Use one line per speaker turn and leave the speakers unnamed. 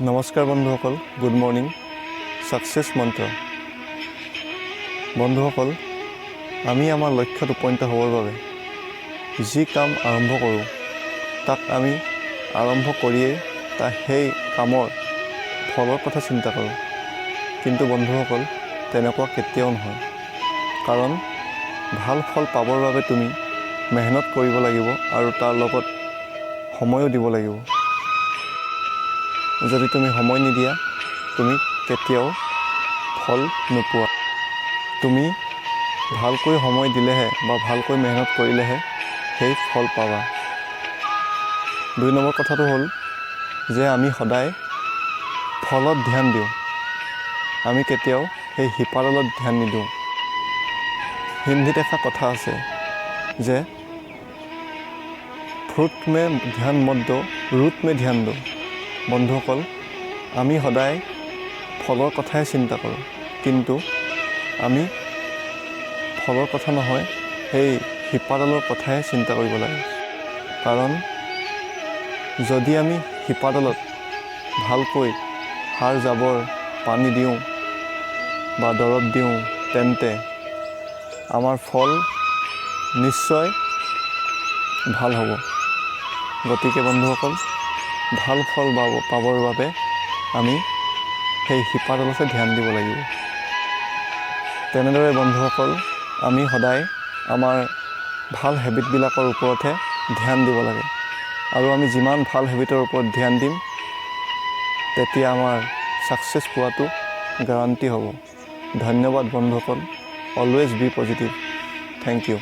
নমস্কাৰ বন্ধুসকল, good morning. Success মন্ত্ৰ। বন্ধুসকল, আমি আমাৰ লক্ষ্যত উপনীত হ'বৰ বাবে যি কাম আৰম্ভ কৰোঁ তাক আমি আৰম্ভ কৰিয়েই সেই কামৰ ফলৰ কথা চিন্তা কৰোঁ। কিন্তু বন্ধুসকল, তেনেকুৱা কেতিয়াও নহয়। কাৰণ ভাল ফল পাবৰ বাবে তুমি মেহনত কৰিব লাগিব আৰু তাৰ লগত সময়ো দিব লাগিব। যদি তুমি সময় নিদিয়া, তুমি কেতিয়াও ফল নোপোৱা। তুমি ভালকৈ সময় দিলেহে বা ভালকৈ মেহনত কৰিলেহে সেই ফল পাবা। 2 নম্বৰ কথাটো হ'ল যে আমি সদায় ফলত ধ্যান দিওঁ, আমি কেতিয়াও সেই শিপাডালত ধ্যান নিদিওঁ। হিন্দীত এটা কথা আছে যে ফ্ৰুট মে ধ্যান মত দো, ৰুট মে ধ্যান দো। বন্ধুসকল, আমি সদায় ফলৰ কথাই চিন্তা কৰোঁ, কিন্তু আমি ফলৰ কথা নহয়, সেই শিপাডালৰ কথাই চিন্তা কৰিব লাগে। কাৰণ যদি আমি শিপাডালত ভালকৈ সাৰ জাবৰ পানী দিওঁ বা দৰৱ দিওঁ, তেন্তে আমাৰ ফল নিশ্চয় ভাল হ'ব। গতিকে বন্ধুসকল, ভাল ফল পাবৰ বাবে আমি সেই শিপাডালতে ধ্যান দিব লাগিব। তেনেদৰে বন্ধুসকল, আমি সদায় আমাৰ ভাল হেবিটবিলাকৰ ওপৰতহে ধ্যান দিব লাগে। আৰু আমি যিমান ভাল হেবিটৰ ওপৰত ধ্যান দিম, তেতিয়া আমাৰ ছাকচেছ পোৱাটো গেৰাণ্টি হ'ব। ধন্যবাদ বন্ধুসকল। Always be positive. Thank U.